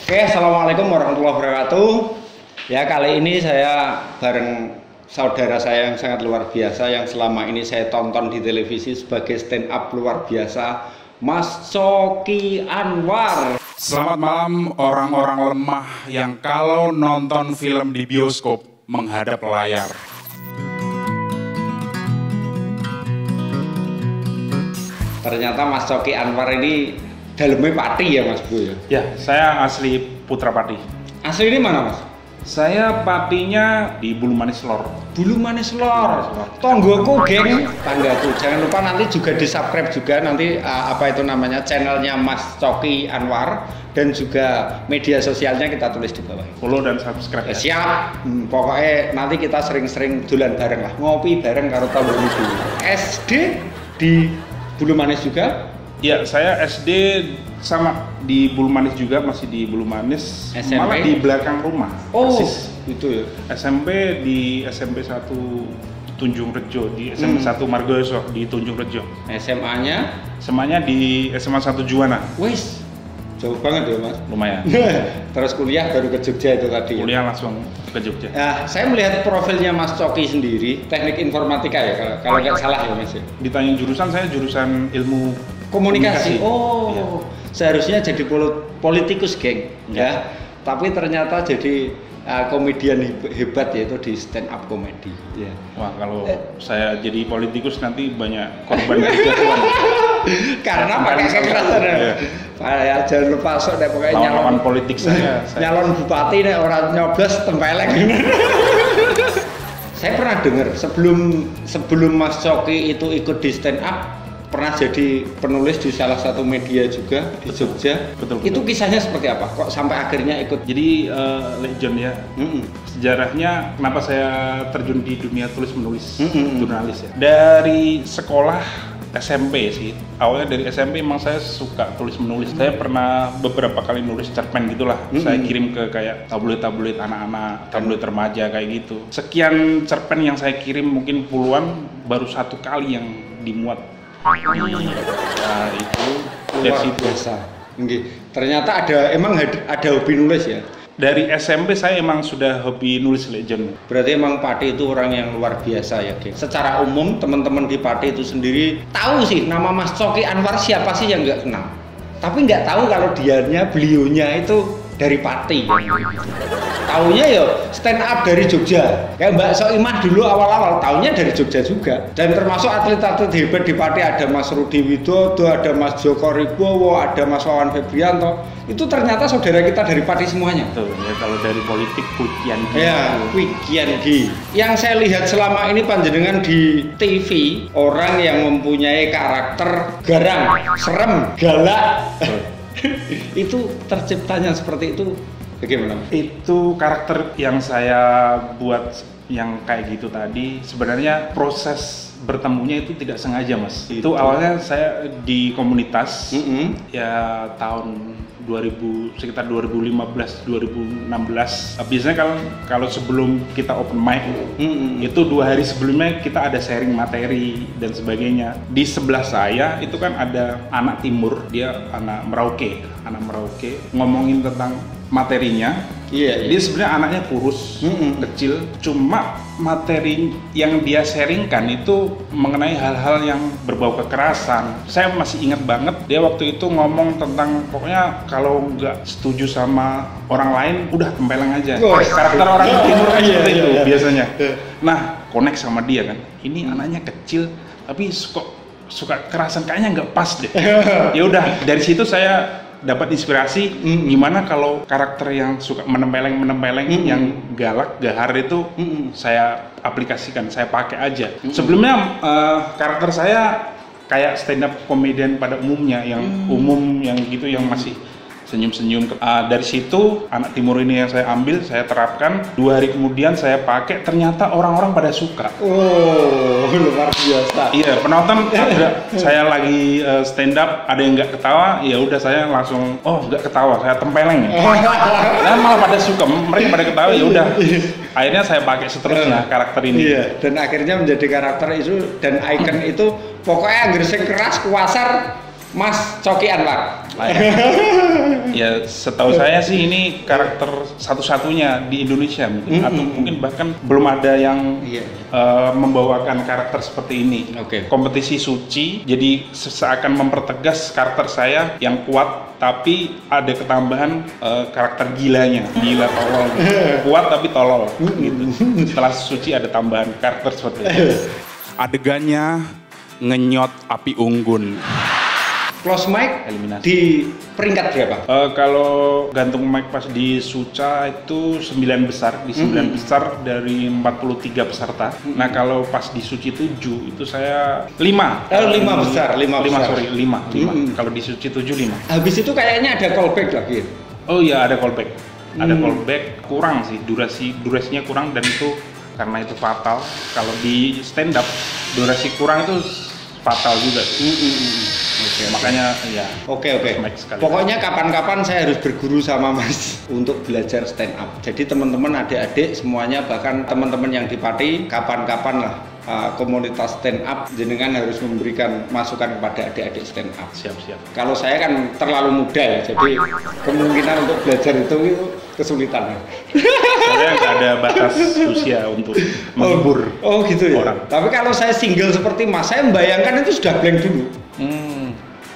Oke, assalamualaikum warahmatullahi wabarakatuh. Ya, kali ini saya bareng saudara saya yang sangat luar biasa yang selama ini saya tonton di televisi sebagai stand up luar biasa, Mas Coki Anwar. Selamat malam orang-orang lemah yang kalau nonton film di bioskop menghadap layar. Ternyata Mas Coki Anwar ini dalamnya Pati ya Mas Bro ya? Ya, saya asli Putra Pati. Asli ini mana Mas? Saya patinya di Bulu Manis Lor. Bulu Manis Lor. Tonggoku geng, tanggaku. Jangan lupa nanti juga di subscribe juga nanti channelnya Mas Coki Anwar dan juga media sosialnya kita tulis di bawah. Follow dan subscribe. Ya. Siap. Pokoknya nanti kita sering-sering dolan bareng lah, ngopi bareng karo tonggoku dulu. SD di Bulu Manis juga. Ya, saya SD sama di Bulu Manis juga, masih di Bulu Manis. SMP? Malah di belakang rumah. Oh, persis. itu ya. SMP di SMP 1 Tunjung Rejo, di SMP 1 Margoso di Tunjung Rejo. SMA-nya? Semuanya di SMA 1 Juwana. Wis, jauh banget ya Mas. Lumayan. Terus kuliah baru ke Jogja itu tadi. Kuliah langsung ke Jogja. Nah, saya melihat profilnya Mas Coki sendiri, teknik informatika ya kalau nggak salah ya Mas. Ditanya jurusan, saya jurusan ilmu Komunikasi. Oh, ya. Seharusnya jadi politikus geng, ya. Tapi ternyata jadi komedian hebat yaitu di stand up comedy. Ya. Wah, kalau saya jadi politikus nanti banyak korban dari jatuhan. Karena pakai kekerasan. Ya, jangan lupa sok deh pokoknya lawan politik saya. Nyalon bupati nih orang nyoblos tempeleng. Saya pernah dengar sebelum Mas Coki itu ikut di stand up pernah jadi penulis di salah satu media juga di Jogja. Betul. Itu kisahnya seperti apa? Kok sampai akhirnya ikut? Jadi legend ya. Sejarahnya kenapa saya terjun di dunia tulis menulis jurnalis ya. Dari sekolah SMP sih. Awalnya dari SMP emang saya suka tulis menulis. Saya pernah beberapa kali nulis cerpen gitulah. Saya kirim ke kayak tabloid-tabloid anak-anak, tabloid remaja kayak gitu. Sekian cerpen yang saya kirim mungkin puluhan, baru satu kali yang dimuat. Nah, itu luar biasa. Ternyata ada hobi nulis ya. Dari SMP saya emang sudah hobi nulis legend. Berarti emang Pati itu orang yang luar biasa ya, geng. Secara umum teman-teman di Pati itu sendiri tahu sih nama Mas Coki Anwar siapa sih yang nggak kenal. Tapi nggak tahu kalau beliaunya itu dari Pati. Taunya ya stand up dari Jogja. Kayak Mbak Soimah dulu awal-awal taunya dari Jogja juga. Dan termasuk atlet-atlet hebat di Pati ada Mas Rudi Widodo, ada Mas Joko Ribowo, ada Mas Wawan Febrianto. Itu ternyata saudara kita dari Pati semuanya. Tuh, ya kalau dari politik Pukian Gi. Ya, Pukian Gi. Yang saya lihat selama ini panjenengan di TV, orang yang mempunyai karakter garang, serem, galak. Itu terciptanya seperti itu bagaimana? Itu karakter yang saya buat yang kayak gitu tadi. Sebenarnya proses bertemunya itu tidak sengaja Mas. Itu awalnya saya di komunitas ya tahun 2000 sekitar 2015 2016. Biasanya kalau sebelum kita open mic itu 2 hari sebelumnya kita ada sharing materi dan sebagainya. Di sebelah saya itu kan ada anak timur, dia anak Merauke ngomongin tentang materinya. Iya. Dia sebenarnya anaknya kurus, kecil, cuma materi yang dia sharingkan itu mengenai hal-hal yang berbau kekerasan. Saya masih ingat banget dia waktu itu ngomong tentang pokoknya kalau nggak setuju sama orang lain udah tempeleng aja. Karakter orang timur kan seperti itu biasanya. Nah, connect sama dia kan. Ini anaknya kecil tapi suka kekerasan, kayaknya nggak pas deh. Ya udah dari situ saya dapat inspirasi gimana kalau karakter yang suka menempeleng yang galak, gahar itu saya aplikasikan, saya pakai aja. Sebelumnya karakter saya kayak stand up komedian pada umumnya yang umum yang gitu yang masih senyum-senyum. Dari situ anak timur ini yang saya ambil, saya terapkan. 2 hari kemudian saya pakai, ternyata orang-orang pada suka. Oh, luar biasa. Iya, penonton ada saya lagi stand up, ada yang nggak ketawa, ya udah saya langsung nggak ketawa, saya tempeleng. Dan malah pada suka, mereka pada ketawa, ya udah. Akhirnya saya pakai seterusnya karakter ini. Iya, dan akhirnya menjadi karakter itu dan icon itu pokoknya anggar sing keras kuasar Mas Coki Anwar. Ya setahu saya sih ini karakter satu-satunya di Indonesia mungkin, atau mungkin bahkan belum ada yang membawakan karakter seperti ini. Kompetisi suci, jadi seakan mempertegas karakter saya yang kuat, tapi ada ketambahan karakter gilanya, gila tolol, kuat tapi tolol. Gitu. Setelah suci ada tambahan karakter seperti itu. Adegannya ngenyot api unggun. Close mic eliminasi di peringkat berapa? Kalau gantung mic pas di Suca itu 9 besar, di 9 besar dari 43 peserta. Nah kalau pas di Suci 7 itu saya 5. 5 besar, 5 besar. Sorry, 5. Kalau di Suci 7 5. Habis itu kayaknya ada callback lagi. Oh iya, ada callback. Ada callback, kurang sih, durasinya kurang, dan itu karena itu fatal. Kalau di stand up durasi kurang itu fatal juga. Makanya ya. Oke. Pokoknya kapan-kapan saya harus berguru sama Mas untuk belajar stand up. Jadi teman-teman, adik-adik semuanya, bahkan teman-teman yang di Pati, kapan-kapan lah komunitas stand up jenengan harus memberikan masukan kepada adik-adik stand up. Siap. Kalau saya kan terlalu muda ya, jadi kemungkinan untuk belajar itu kesulitan. Soalnya nggak ada batas usia untuk menghibur gitu ya. Orang. Tapi kalau saya single seperti Mas, saya membayangkan itu sudah blank dulu.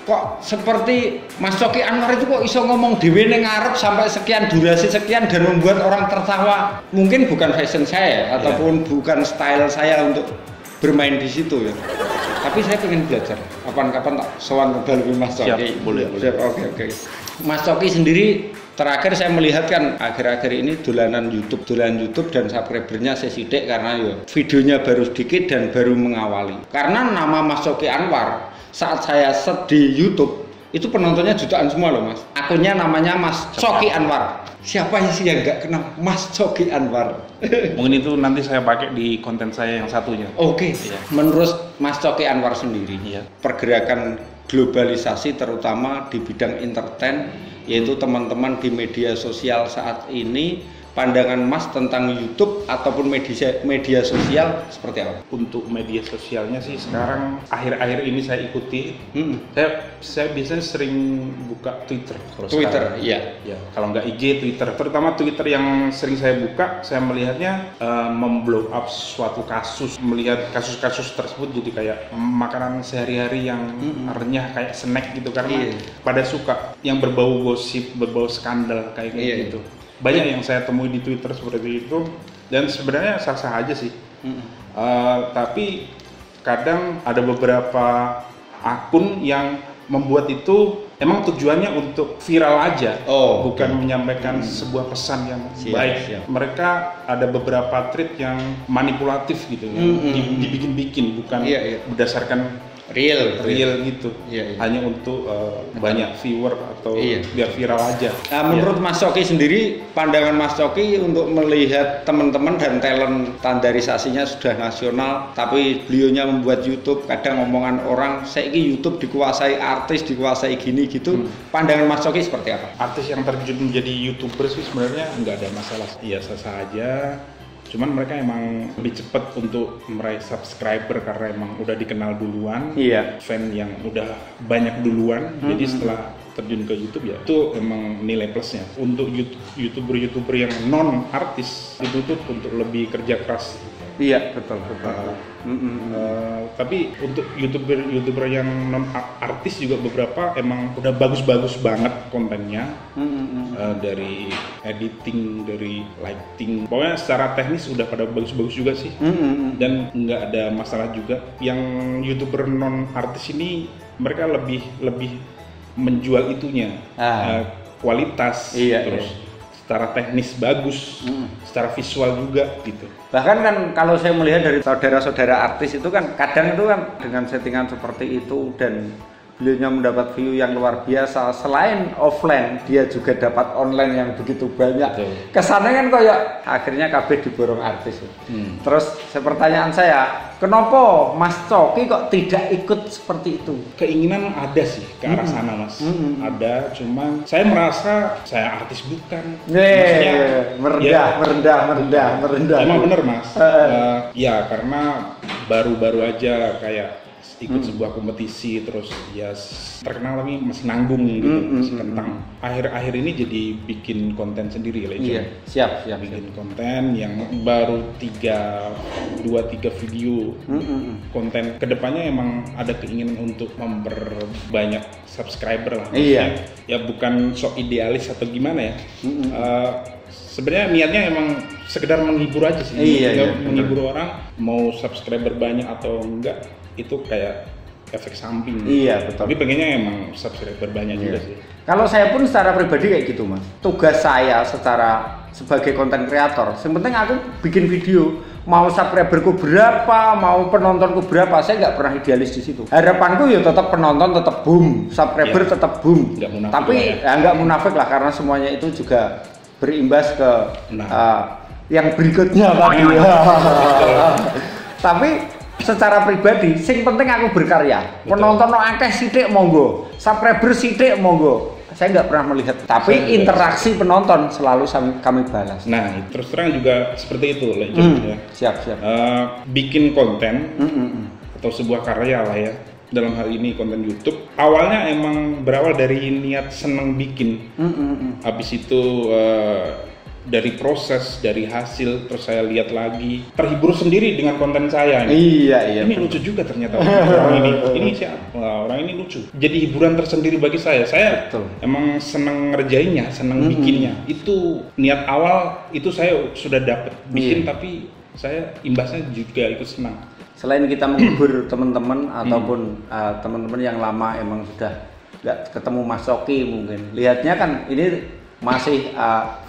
Kok seperti Mas Coki Anwar itu kok iso ngomong dhewe ning ngarep sampai sekian durasi sekian dan membuat orang tertawa. Mungkin bukan fashion saya ataupun bukan style saya untuk bermain di situ ya. Tapi saya pengen belajar. Kapan-kapan tak sowan ke Mas Coki. Siap, boleh. Oke. Mas Coki sendiri terakhir saya melihat kan akhir-akhir ini dolanan YouTube dan subscribernya sesidik karena ya videonya baru sedikit dan baru mengawali. Karena nama Mas Coki Anwar saat saya set di YouTube itu penontonnya jutaan semua loh Mas. Akunnya namanya Mas Coki Anwar. Siapa sih yang nggak kenal Mas Coki Anwar? Mungkin itu nanti saya pakai di konten saya yang satunya. Oke. Iya. Menurut Mas Coki Anwar sendiri, iya, pergerakan globalisasi terutama di bidang entertain, yaitu teman-teman di media sosial saat ini, pandangan Mas tentang YouTube ataupun media sosial seperti apa? Untuk media sosialnya sih sekarang akhir-akhir ini saya ikuti. Saya biasanya sering buka Twitter. Twitter, iya. Ya, kalau nggak IG, Twitter. Terutama Twitter yang sering saya buka, saya melihatnya memblow up suatu kasus, melihat kasus-kasus tersebut jadi kayak makanan sehari-hari yang renyah kayak snack gitu, karena pada suka yang berbau gosip, berbau skandal kayak gitu. Banyak yang saya temui di Twitter seperti itu, dan sebenarnya sah-sah aja sih. Tapi kadang ada beberapa akun yang membuat itu emang tujuannya untuk viral aja, bukan menyampaikan sebuah pesan yang baik. Mereka ada beberapa tweet yang manipulatif gitu, dibikin-bikin, bukan berdasarkan real gitu, hanya untuk banyak viewer atau biar viral aja. Nah, menurut Mas Coki sendiri, pandangan Mas Coki untuk melihat teman-teman dan talent standarisasinya sudah nasional, tapi beliaunya membuat YouTube, kadang omongan orang, saya ini YouTube dikuasai artis, dikuasai gini gitu. Pandangan Mas Coki seperti apa? Artis yang terjun menjadi YouTuber sih sebenarnya nggak ada masalah, iya sah-sah aja. Cuman mereka emang lebih cepat untuk meraih subscriber karena emang udah dikenal duluan, fan yang udah banyak duluan. Jadi setelah terjun ke YouTube ya itu emang nilai plusnya. Untuk youtuber yang non artis dituntut untuk lebih kerja keras. Iya, betul. Tapi untuk youtuber yang non artis juga beberapa emang udah bagus banget kontennya, dari editing, dari lighting, pokoknya secara teknis udah pada bagus juga sih. Dan nggak ada masalah juga. Yang youtuber non artis ini mereka lebih menjual itunya, kualitas, terus secara teknis bagus, secara visual juga gitu. Bahkan kan kalau saya melihat dari saudara-saudara artis itu kan kadang itu kan dengan settingan seperti itu dan beliaunya mendapat view yang luar biasa. Selain offline, dia juga dapat online yang begitu banyak. Kesannya kan kayak akhirnya KB diborong artis. Terus pertanyaan saya, kenapa Mas Coki kok tidak ikut seperti itu? Keinginan ada sih ke arah sana Mas. Ada, cuman saya merasa saya artis bukan. Merendah. Emang bener Mas. Ya karena baru-baru aja kayak ikut sebuah kompetisi, terus ya terkenal tapi masih nanggung gitu, masih kentang. Akhir-akhir ini jadi bikin konten sendiri lah. Iya, siap. Bikin konten yang baru 2-3 video. Konten kedepannya emang ada keinginan untuk memperbanyak subscriber lah. Iya. Ya bukan sok idealis atau gimana ya. Sebenarnya niatnya emang sekedar menghibur aja sih. Menghibur orang, mau subscriber banyak atau enggak itu kayak efek samping. Iya, betul. Tapi pengennya emang subscriber banyak juga sih. Kalau saya pun secara pribadi kayak gitu, Mas. Tugas saya sebagai konten kreator, yang penting aku bikin video. Mau subscriberku berapa, mau penontonku berapa, saya nggak pernah idealis di situ. Harapanku ya tetap penonton tetap boom, subscriber tetap boom. Tapi nggak munafik lah, karena semuanya itu juga berimbas ke yang berikutnya tadi. Tapi secara pribadi, sing penting aku berkarya. Penonton akeh sithik monggo, subscriber sithik monggo. Saya nggak pernah melihat, tapi interaksi penonton selalu kami balas. Nah, terus terang juga seperti itu, ya. Siap. Bikin konten atau sebuah karya lah ya. Dalam hal ini konten YouTube, awalnya emang berawal dari niat seneng bikin. Habis itu dari proses, dari hasil, terus saya lihat lagi, terhibur sendiri dengan konten saya. Iya. Ini lucu juga ternyata orang ini. Ini siapa? Orang ini lucu. Jadi hiburan tersendiri bagi saya. Saya emang seneng ngerjainnya, seneng bikinnya. Itu niat awal itu saya sudah dapat bikin, tapi saya imbasnya juga ikut senang. Selain kita menghibur teman-teman ataupun teman-teman yang lama emang sudah nggak ketemu Mas Coki mungkin, lihatnya kan ini masih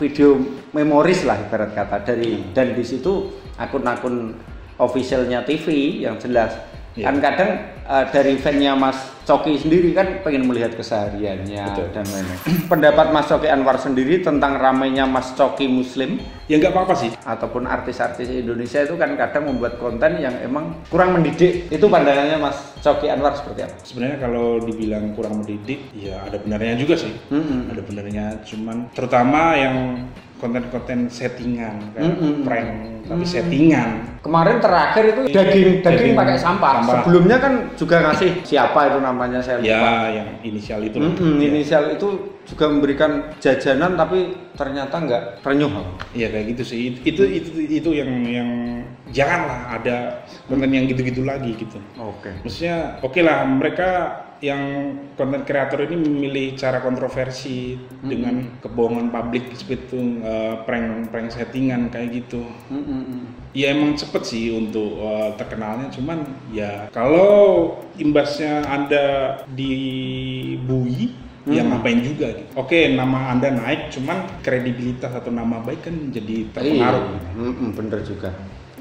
video memoris lah ibarat kata dan di situ akun-akun officialnya TV yang jelas. Kan kadang dari fan-nya Mas Coki sendiri kan pengen melihat kesehariannya. Dan lain-lain. Pendapat Mas Coki Anwar sendiri tentang ramainya Mas Coki Muslim? Ya nggak apa-apa sih. Ataupun artis-artis Indonesia itu kan kadang membuat konten yang emang kurang mendidik. Itu pandangannya Mas Coki Anwar seperti apa? Sebenarnya kalau dibilang kurang mendidik, ya ada benarnya juga sih. Ada benarnya, cuman terutama yang konten-konten settingan, kayak prank tapi settingan. Kemarin terakhir itu daging pakai sampah. Sebelumnya kan juga ngasih siapa itu namanya saya lupa. Ya, yang inisial itu. Inisial itu juga memberikan jajanan tapi ternyata nggak renyuh. Iya kayak gitu sih. Itu yang janganlah ada konten yang gitu-gitu lagi gitu. Oke. Maksudnya oke lah, mereka yang konten kreator ini memilih cara kontroversi dengan kebohongan publik seperti itu, prank settingan kayak gitu. Ya emang cepet sih untuk terkenalnya, cuman ya kalau imbasnya Anda dibui, ya ngapain juga gitu. Oke, nama Anda naik, cuman kredibilitas atau nama baik kan jadi terpengaruh. Bener juga.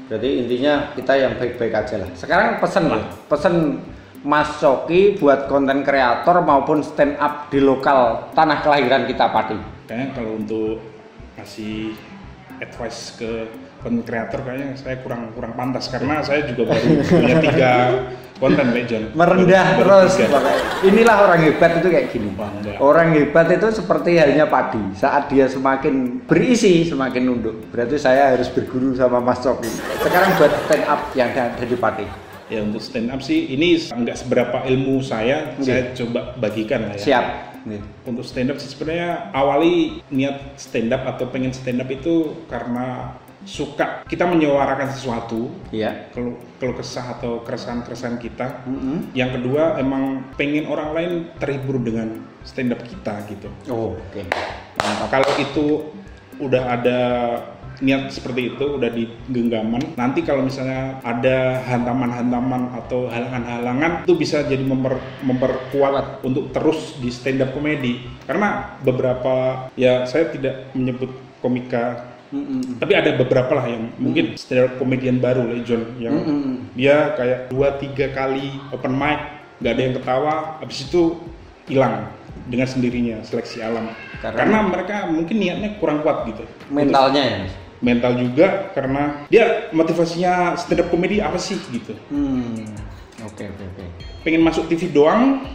Berarti intinya kita yang baik-baik aja lah. Sekarang pesen Mas Coki buat konten kreator maupun stand up di lokal tanah kelahiran kita Pati. Kayaknya kalau untuk kasih advice ke konten kreator kayaknya saya kurang pantas karena saya juga baru punya 3 konten legend. Merendah terus. Inilah orang hebat itu kayak gini. Orang hebat itu seperti halnya padi. Saat dia semakin berisi, semakin nunduk. Berarti saya harus berguru sama Mas Coki. Sekarang buat stand up yang ada di Pati. Ya untuk stand up sih ini nggak seberapa ilmu saya coba bagikan lah ya. Siap. Untuk stand up sih sebenarnya awali niat stand up atau pengen stand up itu karena suka kita menyuarakan sesuatu, kalau kesah atau keresahan kita. Yang kedua emang pengen orang lain terhibur dengan stand up kita gitu. Oke. Kalau itu udah ada niat seperti itu, udah di genggaman, nanti kalau misalnya ada hantaman-hantaman atau halangan-halangan itu bisa jadi memperkuat untuk terus di stand up komedi. Karena beberapa, ya saya tidak menyebut komika, tapi ada beberapa lah yang mungkin stand up komedian baru legend yang dia kayak 2-3 kali open mic nggak ada yang ketawa, habis itu hilang dengan sendirinya, seleksi alam. Karena mereka mungkin niatnya kurang kuat gitu. Mentalnya ya? Mental juga, karena dia motivasinya stand up comedy apa sih gitu. Oke. Pengen masuk TV doang?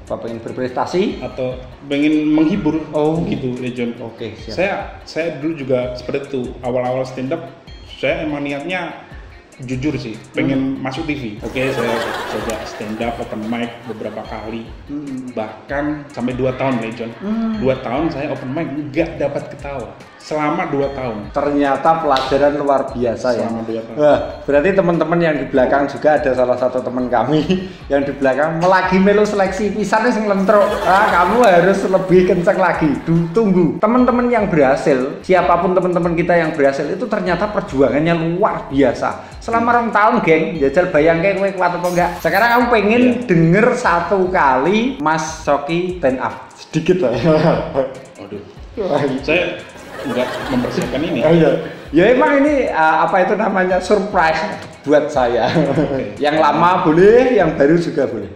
Apa pengen berprestasi? Atau pengen menghibur? Gitu legend. Oke, siap. Saya dulu juga seperti itu. Awal-awal stand up, saya emang niatnya jujur sih, pengen masuk TV. Oke, saya coba stand up, open mic beberapa kali. Bahkan sampai 2 tahun nih, John. 2 tahun saya open mic nggak dapat ketawa. Selama 2 tahun. Ternyata pelajaran luar biasa ya. Selama 2 tahun. Wah, berarti teman-teman yang di belakang juga ada salah satu teman kami yang di belakang lagi melu seleksi pisan sing lentruk. Kamu harus lebih kenceng lagi. Tunggu. Teman-teman yang berhasil, siapapun teman-teman kita yang berhasil itu ternyata perjuangannya luar biasa. Selama 2 tahun, geng, jajal bayangke kowe kuat apa enggak. Sekarang kamu pengen denger 1 kali Mas Coki stand up. Sedikit lah. Waduh. Saya nggak mempersiapkan ini. Ya emang ini apa itu namanya surprise buat saya. Yang lama boleh, yang baru juga boleh.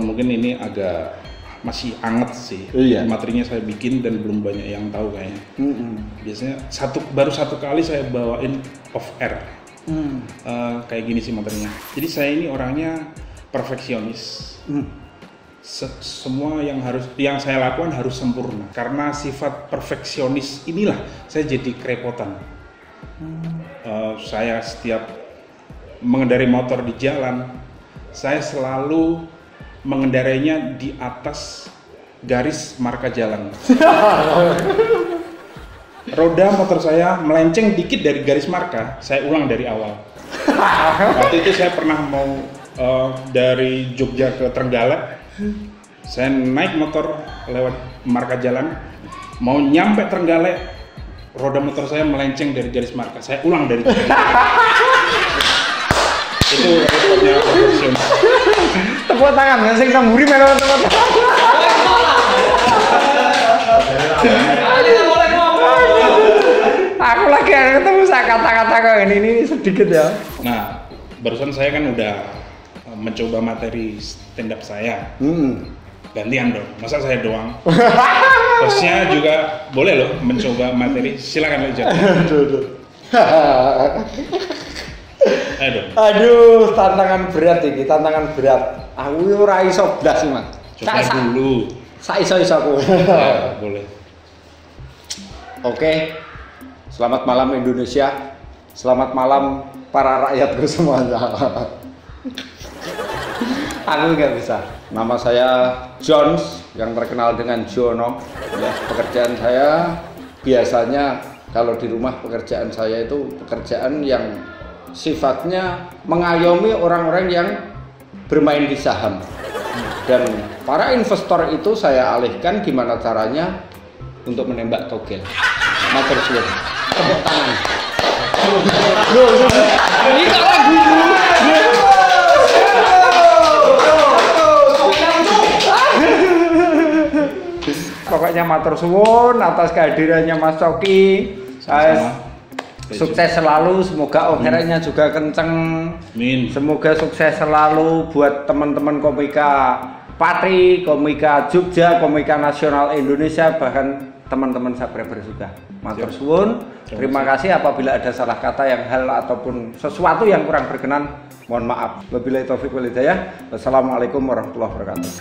Mungkin ini agak masih anget sih. Iya. Materinya saya bikin dan belum banyak yang tahu kayaknya. Biasanya baru satu kali saya bawain off air. Kayak gini sih materinya. Jadi saya ini orangnya perfeksionis. Semua yang saya lakukan harus sempurna. Karena sifat perfeksionis inilah saya jadi kerepotan. Saya setiap mengendarai motor di jalan, saya selalu mengendarainya di atas garis marka jalan. Roda motor saya melenceng dikit dari garis marka, saya ulang dari awal. Waktu itu saya pernah mau dari Jogja ke Trenggalek, saya naik motor lewat marka jalan, mau nyampe Trenggalek, roda motor saya melenceng dari garis marka, saya ulang dari Jogja. Itu repotnya profesional. Tepuk tangan, sing tamburi melu tepuk tangan. Aku lagi ketemu kata-kata kayak ini sedikit ya. Nah, barusan saya kan udah mencoba materi stand up saya. Gantian dong, masa saya doang? Hostnya juga boleh loh mencoba materi, silakan aja. Aduh, tantangan berat ini, tantangan berat. Aku ora iso blas sih, Mas. Coba dulu. Iso aku. Ya, boleh. Oke. Selamat malam Indonesia. Selamat malam para rakyatku semuanya. Aku nggak bisa. Nama saya Jones, yang terkenal dengan Jono. Ya, pekerjaan saya biasanya kalau di rumah pekerjaan saya itu pekerjaan yang sifatnya mengayomi orang-orang yang bermain di saham. Dan para investor itu saya alihkan gimana caranya untuk menembak togel. Matur suwun. Tepuk tangan. Ini kalah guru. Pokoknya matur suwun atas kehadirannya Mas Coki. Saya sukses selalu, semoga off-airnya juga kenceng. Amin. Semoga sukses selalu buat teman-teman komika Pati, komika Jogja, komika nasional Indonesia, bahkan teman-teman subscriber juga. Matur suwun. Terima kasih apabila ada salah kata yang hal ataupun sesuatu yang kurang berkenan, mohon maaf. Wabillahi taufiq wal hidayah. Wassalamualaikum warahmatullahi wabarakatuh.